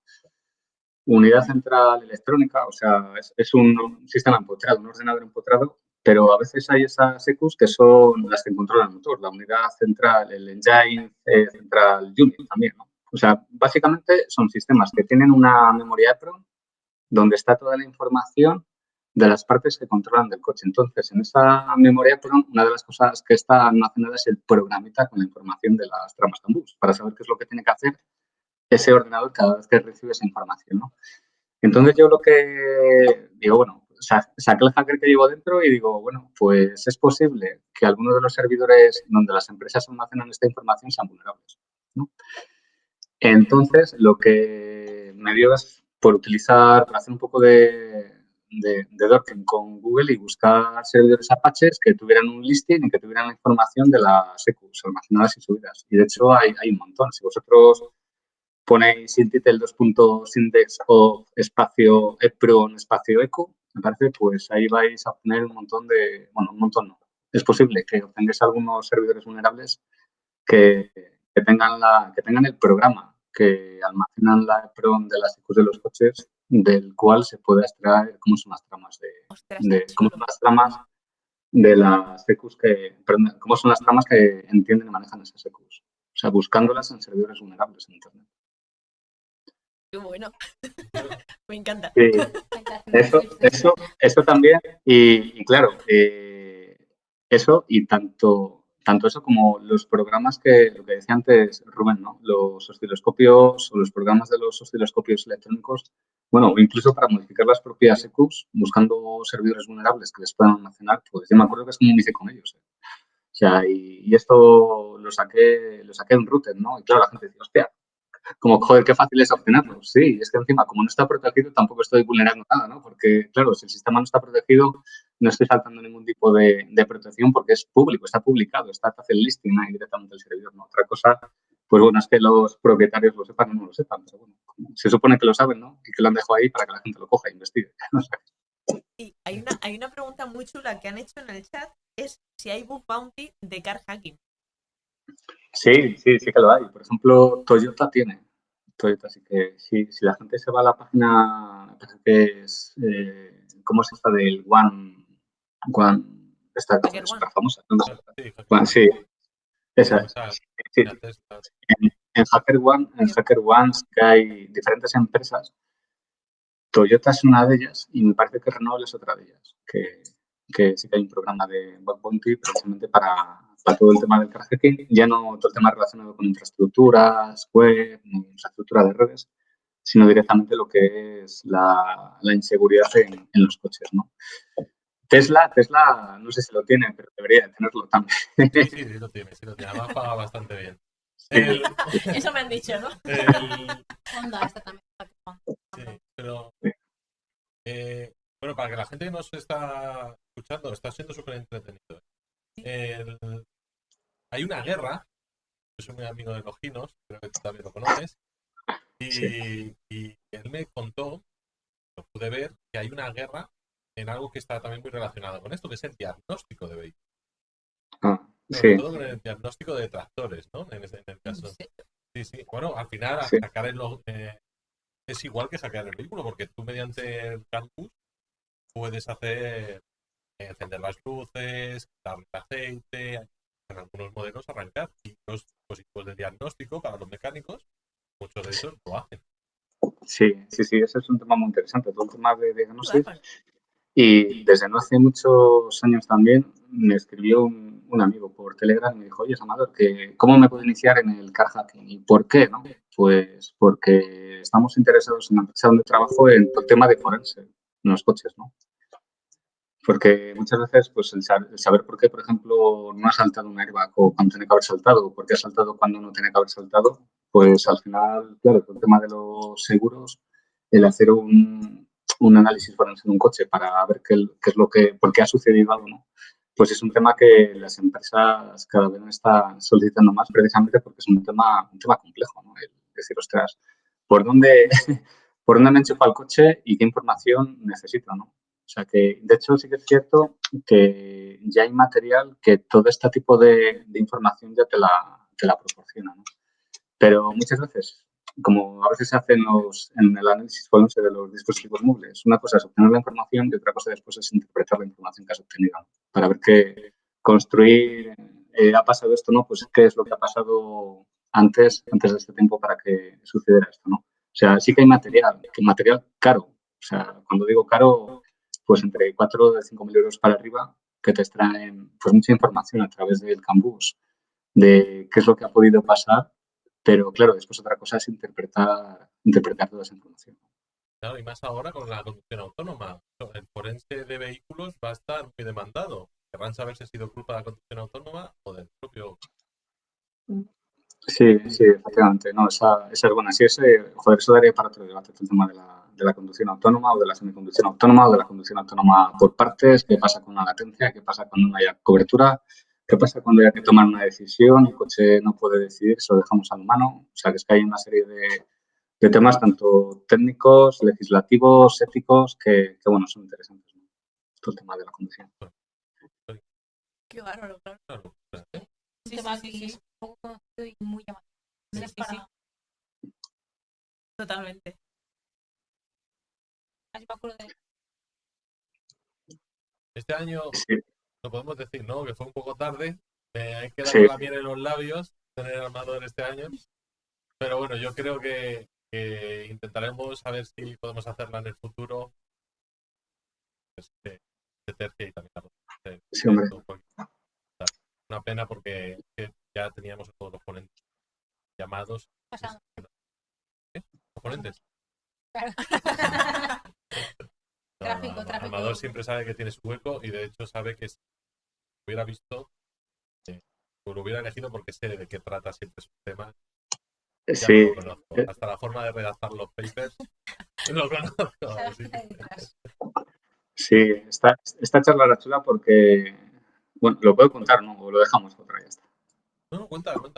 unidad central electrónica, o sea, es un sistema empotrado, un ordenador empotrado, pero a veces hay esas EQs que son las que controlan el motor, la unidad central, el engine central unit también, ¿no? O sea, básicamente son sistemas que tienen una memoria EPROM donde está toda la información de las partes que controlan del coche. Entonces, en esa memoria EPROM, una de las cosas que está almacenada es el programita con la información de las tramas CAN-BUS, para saber qué es lo que tiene que hacer ese ordenador cada vez que recibe esa información, ¿no? Entonces, yo lo que digo, bueno, saqué el hacker que llevo dentro y digo, bueno, pues es posible que algunos de los servidores donde las empresas almacenan esta información sean vulnerables, ¿no? Entonces, lo que me dio es por hacer un poco de docking con Google y buscar servidores Apache que tuvieran un listing y que tuvieran la información de las EQs almacenadas y subidas. Y de hecho hay un montón. Si vosotros ponéis intitel 2.index o espacio EPRON espacio ECO, me parece, pues ahí vais a obtener un montón un montón no. Es posible que obtengáis algunos servidores vulnerables que tengan el programa que almacenan la EPROM de las EQs de los coches, del cual se puede extraer cómo son las tramas Ostras, qué cómo chulo. son las tramas de las EQs cómo son las tramas que entienden y manejan esas EQs. O sea, buscándolas en servidores vulnerables en Internet. Qué bueno. Me encanta. Sí, eso también. Y claro, eso y tanto eso como los programas lo que decía antes Rubén, ¿no? Los osciloscopios o los programas de los osciloscopios electrónicos, bueno, incluso para modificar las propias EQs, buscando servidores vulnerables que les puedan almacenar, pues yo me acuerdo que es como me hice con ellos. O sea, y esto lo saqué en Router, ¿no? Y claro, la gente dice, hostia, como, joder, qué fácil es obtenerlo. Sí, es que encima, como no está protegido, tampoco estoy vulnerando nada, ¿no? Porque, claro, si el sistema no está protegido, no estoy faltando ningún tipo de protección porque es público, está publicado, está hace el listing ahí directamente el servidor, ¿no? Otra cosa, pues bueno, es que los propietarios lo sepan o no lo sepan, pero bueno, se supone que lo saben, ¿no? Y que lo han dejado ahí para que la gente lo coja e investigue. Y hay una pregunta muy chula que han hecho en el chat, es si hay bug bounty de car hacking. Sí que lo hay. Por ejemplo, Toyota tiene. Toyota, así que si la gente se va a la página, me parece que es, ¿cómo es esta del One, esta Hacker One. súper famosa? Sí, Sí, esa como es. tal, Sí. la Tesla. En Hacker One sí que hay diferentes empresas Toyota es una de ellas y me parece que Renault es otra de ellas, que sí que hay un programa de Bug Bounty precisamente para todo el tema del carjacking, ya no todo el tema relacionado con infraestructuras, web, ni infraestructura de redes, sino directamente lo que es la inseguridad en los coches, ¿no? Tesla, no sé si lo tiene, pero debería de tenerlo también. Sí, lo tiene. Además paga bastante bien. Sí. Eso me han dicho, ¿no? Honda, esta también. Sí, pero bueno, para que la gente que nos está escuchando, está siendo súper entretenido. Hay una guerra, yo soy muy amigo de Loginos, creo que tú también lo conoces, Sí. y él me contó, lo pude ver, que hay una guerra en algo que está también muy relacionado con esto, que es el diagnóstico de vehículos. Sobre Sí, todo con el diagnóstico de tractores, ¿no? En el caso. Sí. Bueno, al final, sí, sacar es igual que sacar el vehículo, porque tú mediante el campus puedes hacer encender las luces, quitarle el aceite, en algunos modelos arrancar. Y los dispositivos de diagnóstico para los mecánicos, muchos de ellos lo hacen. sí, ese es un tema muy interesante, todo el tema de diagnosis. Vale. Y desde no hace muchos años también me escribió un amigo por Telegram y me dijo, oye, Amador, ¿cómo me puedo iniciar en el car hacking? ¿Y por qué? ¿No? Pues porque estamos interesados en la empresa donde trabajo en todo el tema de forense en los coches, ¿no? Porque muchas veces, pues el saber por qué, por ejemplo, no ha saltado un airbag o cuando tiene que haber saltado, o por qué ha saltado cuando no tiene que haber saltado, pues al final, claro, el tema de los seguros, el hacer un análisis forense en un coche para ver qué es lo que, por qué ha sucedido algo, ¿no? Pues es un tema que las empresas cada vez están solicitando más precisamente porque es un tema complejo, ¿no? El decir, ostras, ¿por dónde, ¿por dónde me enchufa el coche y qué información necesito, ¿no? O sea que, de hecho, sí que es cierto que ya hay material que todo este tipo de información ya te la proporciona, ¿no? Pero muchas veces, como a veces se hace en el análisis forense de los dispositivos móviles, una cosa es obtener la información y otra cosa después es interpretar la información que has obtenido, ¿no? Para ver qué construir, ha pasado esto, ¿no? Pues qué es lo que ha pasado antes de este tiempo para que sucediera esto, ¿no? O sea, sí que hay material caro. O sea, cuando digo caro, pues entre 4 de 5.000 euros para arriba, que te extraen pues mucha información a través del campus de qué es lo que ha podido pasar, pero claro, después otra cosa es interpretar toda esa información. Claro, y más ahora con la conducción autónoma. El forense de vehículos va a estar muy demandado. Querrán saber si ha sido culpa de la conducción autónoma o del propio. Sí, efectivamente, no, esa es buena. Sí, joder, eso daría para otro debate, el tema de la conducción autónoma o de la semiconducción autónoma o de la conducción autónoma por partes, qué pasa con la latencia, qué pasa cuando no haya cobertura, qué pasa cuando haya que tomar una decisión, el coche no puede decidir, se lo dejamos al humano. O sea, que es que hay una serie de temas tanto técnicos, legislativos, éticos, que bueno, son interesantes, ¿no? Todo el tema de la conducción. Qué bárbaro, claro. Claro, Un tema que es un poco conocido y muy llamativo. Sí, Es sí, para- sí. Totalmente. Así me acuerdo de- este año Sí, lo podemos decir, ¿no? Que fue un poco tarde. Hay que darle sí, la miel en los labios, tener Armador este año. Pero bueno, yo creo que intentaremos a ver si podemos hacerla en el futuro. Pues, de tercia y también sí, hombre. una pena porque ya teníamos a todos los ponentes llamados. pasando. ¿Los ponentes? Claro. No, Tráfico. Amador siempre sabe que tiene su hueco y de hecho sabe que si hubiera visto, pues lo hubiera elegido porque sé de qué trata siempre su tema. Ya me Sí, lo conozco. Hasta la forma de redactar los papers lo conozco. Sí. sí, esta charla era chula porque, bueno, lo puedo contar, ¿no? O lo dejamos otra ya está. No, cuéntalo.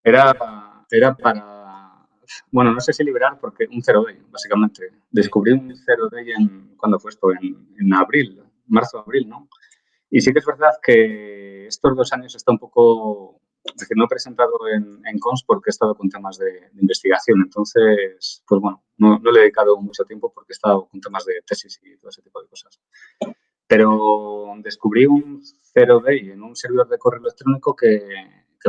Era para, bueno, no sé si liberar porque un zero day, básicamente. Descubrí un zero day ¿cuándo fue esto? En abril, marzo, abril, ¿no? Y sí que es verdad que estos 2 años está un poco, es decir, no he presentado en Cons porque he estado con temas de investigación. Entonces, pues bueno, no le he dedicado mucho tiempo porque he estado con temas de tesis y todo ese tipo de cosas. Pero descubrí un zero day en un servidor de correo electrónico que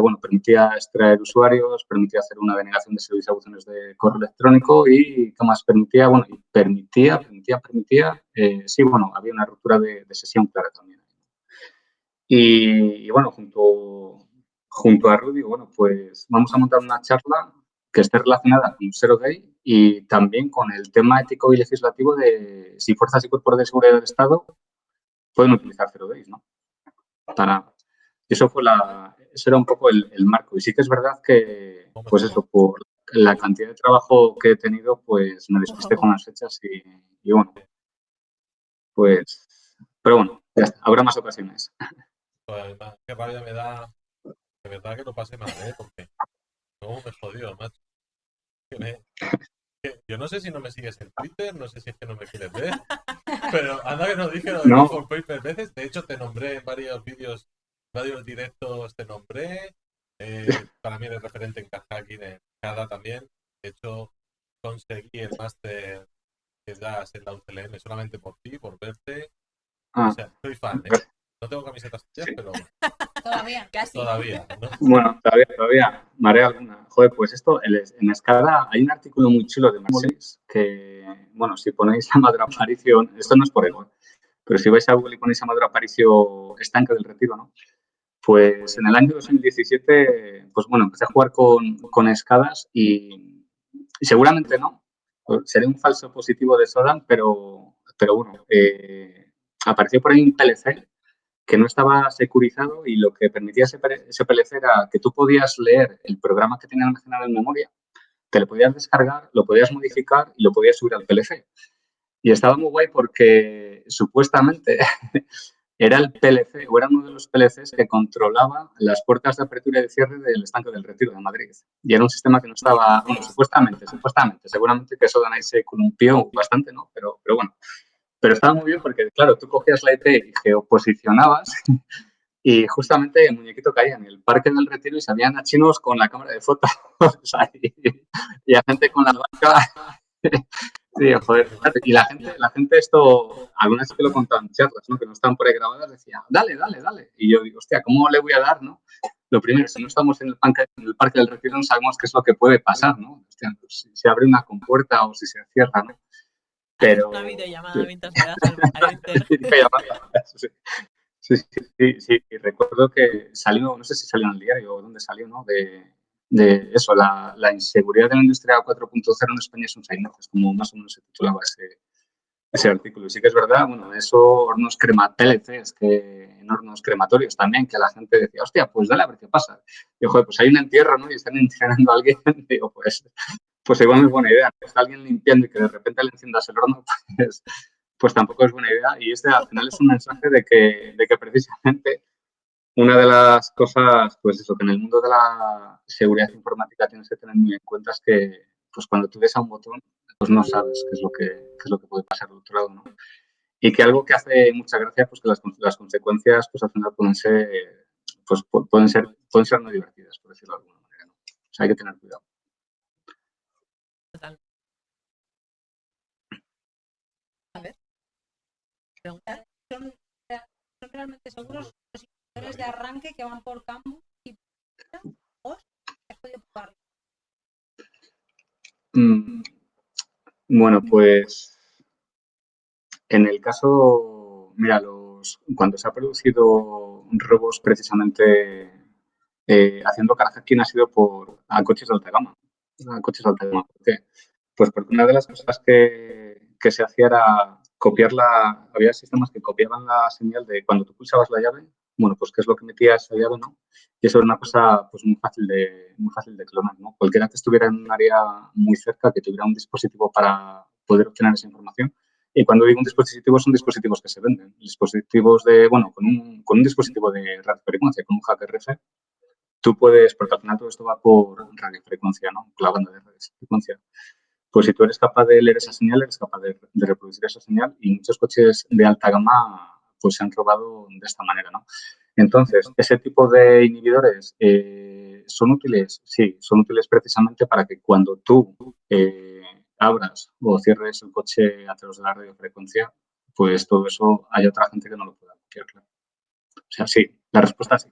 bueno, permitía extraer usuarios, permitía hacer una denegación de servicios a buzones de correo electrónico y ¿qué más permitía? Bueno, y permitía, sí, bueno, había una ruptura de sesión clara también. Y bueno, junto a Rudy, bueno, pues vamos a montar una charla que esté relacionada con Zero Day y también con el tema ético y legislativo de si fuerzas y cuerpos de seguridad del Estado pueden utilizar Zero Days, ¿no? Eso era un poco el marco. Y sí que es verdad que, pues eso, por la cantidad de trabajo que he tenido, pues me despisté con las fechas y bueno, pues, pero bueno, ya está, habrá más ocasiones. Pues, qué rabia me da, de verdad que lo pasé mal, porque no me jodió, macho. Que yo no sé si no me sigues en Twitter, no sé si es que no me quieres ver, pero anda que nos dije lo de No. por paper veces. De hecho, te nombré en varios vídeos, varios directos, te nombré. Para mí eres referente en hacking en cada también. De hecho, conseguí el máster que das en la UCLM solamente por ti, por verte. O sea, soy fan, ¿eh? No tengo camisetas tuyas, Sí. pero Todavía. Casi. todavía, ¿no? Bueno, todavía, marea alguna. Joder, pues esto, en Escada hay un artículo muy chulo de Marcelis que, bueno, si ponéis Amador Aparicio, esto no es por ego, pero si vais a Google y ponéis Amador Aparicio Estanque del Retiro, ¿no? Pues en el año 2017, pues bueno, empecé a jugar con escadas y seguramente no. Seré un falso positivo de Sodan, pero bueno, apareció por ahí un PLC que no estaba securizado y lo que permitía ese PLC era que tú podías leer el programa que tenía almacenado en memoria, te lo podías descargar, lo podías modificar y lo podías subir al PLC. Y estaba muy guay porque supuestamente era el PLC o era uno de los PLCs que controlaba las puertas de apertura y de cierre del estanque del Retiro de Madrid. Y era un sistema que no estaba, bueno, supuestamente, seguramente que eso de ahí se columpió bastante, ¿no? Pero bueno, pero estaba muy bien porque, claro, tú cogías la IP y geoposicionabas y justamente el muñequito caía en el Parque del Retiro y salían a chinos con la cámara de fotos y a gente con la banca. Sí, joder. Y la gente esto, algunas que lo contaban en charlas, ¿no? Que no estaban por ahí grabadas, decía, dale. Y yo digo, hostia, ¿cómo le voy a dar, no? Lo primero, si no estamos en el Parque del Retiro, no sabemos qué es lo que puede pasar, ¿no? Hostia, pues, si se abre una compuerta o si se cierra, ¿no? Pero... Una videollamada mientras le das al enter. Sí. Y recuerdo que salió, no sé si salió en el diario o dónde salió, ¿no? De eso, la inseguridad de la industria 4.0 en España son 6 meses, como más o menos se titulaba ese artículo. Y sí que es verdad, bueno, eso, hornos PLCs, en hornos crematorios también, que la gente decía, hostia, pues dale a ver qué pasa. Y joder, pues hay un entierro, ¿no? Y están incinerando a alguien. Digo, pues igual no es buena idea. Está alguien limpiando y que de repente le enciendas el horno, pues tampoco es buena idea. Y al final es un mensaje de que precisamente una de las cosas, pues eso, que en el mundo de la seguridad informática tienes que tener muy en cuenta es que, pues cuando tú des a un botón, pues no sabes qué es lo que puede pasar del otro lado, ¿no? Y que algo que hace mucha gracia, pues que las consecuencias, pues al final pues pueden ser no divertidas, por decirlo de alguna manera, ¿no? O sea, hay que tener cuidado. Total. A ver. Pregunta. Son realmente seguros los inhibidores de arranque que van por campus y os has podido probar. Bueno, pues en el caso, mira, cuando se ha producido robos precisamente haciendo carjacking ha sido a coches de alta gama. A coches de alta gama. ¿Por qué? Pues porque una de las cosas que se hacía era había sistemas que copiaban la señal de cuando tú pulsabas la llave, bueno, pues qué es lo que metía esa llave, ¿no? Y eso era una cosa pues muy fácil de clonar, ¿no? Cualquiera que estuviera en un área muy cerca, que tuviera un dispositivo para poder obtener esa información. Y cuando digo un dispositivo, son dispositivos que se venden. Dispositivos con un dispositivo de radiofrecuencia, con un hacker RF, tú puedes, porque al final todo esto va por radiofrecuencia, ¿no? La banda de radiofrecuencia. Pues si tú eres capaz de leer esa señal, eres capaz de reproducir esa señal y muchos coches de alta gama pues se han robado de esta manera, ¿no? Entonces, ese tipo de inhibidores son útiles, sí, son útiles precisamente para que cuando tú abras o cierres el coche a través de la radiofrecuencia, pues todo eso haya otra gente que no lo pueda copiar, claro. O sea, sí, la respuesta es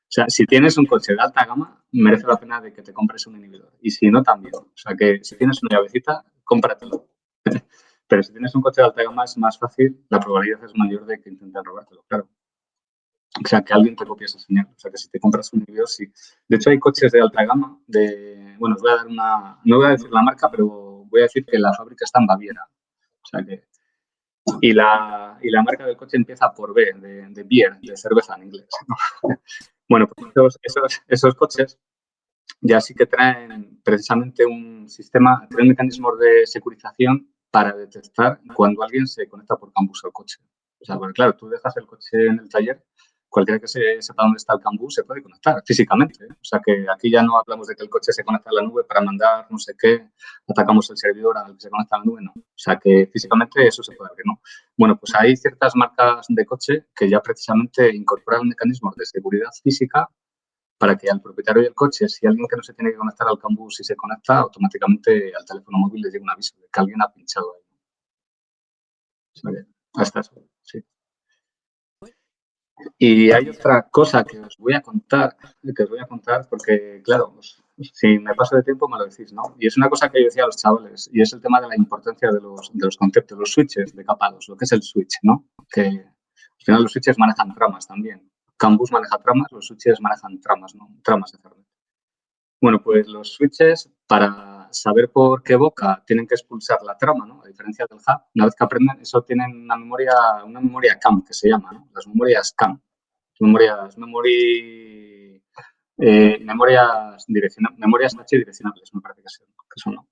sí. sea, si tienes un coche de alta gama, merece la pena de que te compres un inhibidor. Y si no, también. O sea, que si tienes una llavecita, cómpratelo. Pero si tienes un coche de alta gama es más fácil, la probabilidad es mayor de que intenten robártelo, claro. O sea, que alguien te copie esa señal. O sea, que si te compras un inhibidor, sí. De hecho, hay coches de alta gama bueno, os voy a dar no voy a decir la marca, pero voy a decir que la fábrica está en Baviera. O sea que... Y la marca del coche empieza por B, de beer, de cerveza en inglés, ¿no? Bueno, pues esos coches ya sí que traen precisamente un mecanismos de securización para detectar cuando alguien se conecta por Cambus al coche. O sea, porque claro, tú dejas el coche en el taller, cualquiera que sepa dónde está el Cambus se puede conectar físicamente. O sea, que aquí ya no hablamos de que el coche se conecta a la nube para mandar no sé qué, atacamos el servidor al que se conecta a la nube, no. O sea, que físicamente eso se puede abrir, ¿no? Bueno, pues hay ciertas marcas de coche que ya precisamente incorporan mecanismos de seguridad física para que al propietario del coche, si alguien que no se tiene que conectar al Cambus y se conecta, automáticamente al teléfono móvil le llega un aviso de que alguien ha pinchado ahí. O sea, hasta eso, sí. Y hay otra cosa que os voy a contar porque, claro, si me paso de tiempo me lo decís, ¿no? Y es una cosa que yo decía a los chavales, y es el tema de la importancia de los conceptos, los switches de capa 2, lo que es el switch, ¿no? Que al final los switches manejan tramas también. Cambus maneja tramas, los switches manejan tramas, ¿no? Tramas de Ethernet. Bueno, pues los switches, para saber por qué boca tienen que expulsar la trama, ¿no? A diferencia del hub, una vez que aprenden, eso tienen una memoria CAM, que se llama, ¿no? Las memorias CAM. Memorias H direccionables, me parece que son, ¿no?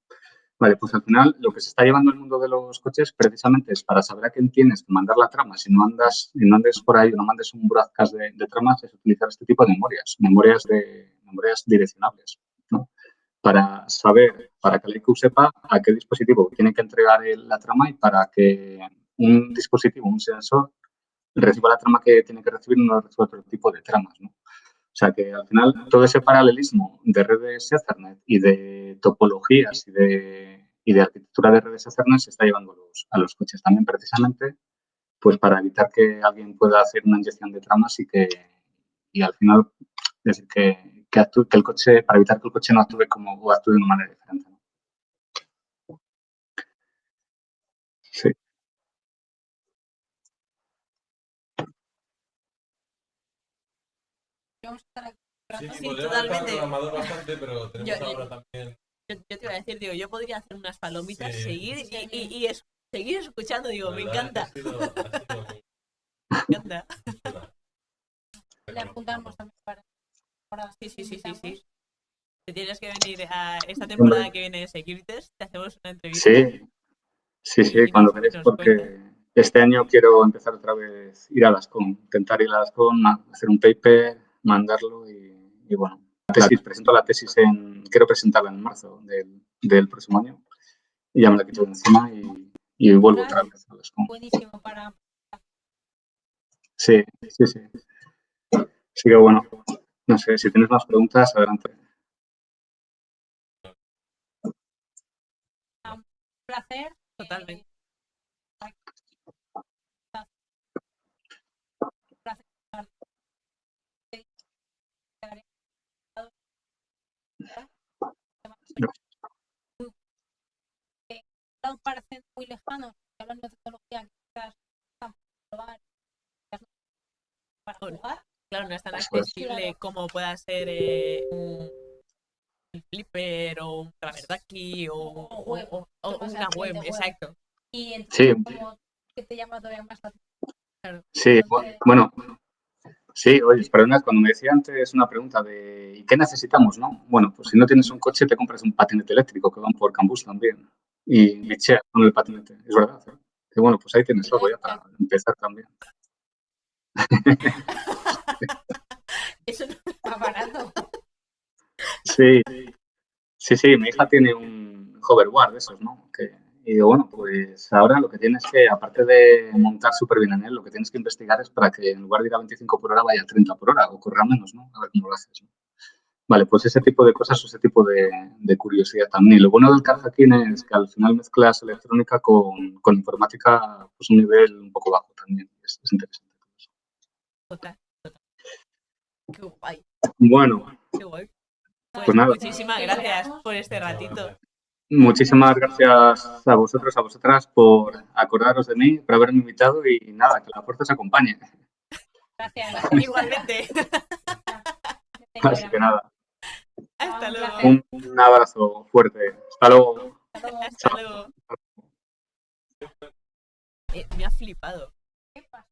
Vale, pues al final lo que se está llevando el mundo de los coches precisamente es para saber a quién tienes que mandar la trama. Si no andes por ahí o no mandes un broadcast de tramas, es utilizar este tipo de memorias direccionables, ¿no? Para saber, para que el IQ sepa a qué dispositivo tiene que entregar la trama y para que un dispositivo, un sensor, reciba la trama que tiene que recibir y no reciba otro tipo de tramas, ¿no? O sea que al final todo ese paralelismo de redes Ethernet y de topologías y de arquitectura de redes Ethernet se está llevando a los coches también precisamente pues para evitar que alguien pueda hacer una inyección de tramas y al final es decir, que el coche, para evitar que el coche no actúe o actúe de una manera diferente, ¿no? Sí. Vamos a estar aquí. Sí, Sí, podríamos estar totalmente. programador bastante, pero tenemos Yo- ahora también. Yo te iba a decir, digo, yo podría hacer unas palomitas, Sí. seguir seguir escuchando, digo, La me verdad encanta, es que ha sido muy me encanta. chula. Le apuntamos también para ahora. Sí. Si tienes que venir a esta Hombre, temporada que viene de Securities, te hacemos una entrevista sí, y cuando queréis, nos cuentas. porque este año quiero empezar otra vez ir a las con, intentar ir a las con, hacer un paper, mandarlo y bueno, presento la tesis quiero presentarla en marzo del próximo año y ya me la quito de encima y vuelvo otra vez a las con. Buenísimo para Sí. Así que bueno, no sé, si tienes más preguntas, adelante. un placer. Totalmente. Parecen muy lejanos, hablando de tecnología, quizás probar para jugar. Claro, no es tan Eso es. accesible como pueda ser un flipper o un travertaki o una web, exacto. Y Sí, entonces, como que te llama todavía más la atención. sí, bueno, sí, oye, perdona, cuando me decía antes una pregunta de ¿y qué necesitamos, no? Bueno, pues si no tienes un coche, te compras un patinete eléctrico que van por Cambus también. Y bichea con el patinete, es verdad. ¿Eh? Y bueno, pues ahí tienes algo ya para empezar también. Eso no está barato. Sí, mi hija tiene un hoverboard de esos, ¿no? Y digo, bueno, pues ahora lo que tienes que, aparte de montar súper bien en él, lo que tienes que investigar es para que en lugar de ir a 25 por hora vaya a 30 por hora o corra menos, ¿no? A ver cómo lo haces, ¿no? Vale, pues ese tipo de cosas, ese tipo de curiosidad también. Y lo bueno del Carjacking es que al final mezclas electrónica con informática, pues un nivel un poco bajo también. Es interesante. total. Qué guay. Bueno, Qué guay. pues nada. Muchísimas gracias por este ratito. Muchísimas gracias a vosotros, a vosotras, por acordaros de mí, por haberme invitado y nada, que la fuerza os acompañe. Gracias. Igualmente. Así que nada, Hasta luego. un abrazo fuerte. Hasta luego. Hasta luego. Me ha flipado. ¿Qué pasa?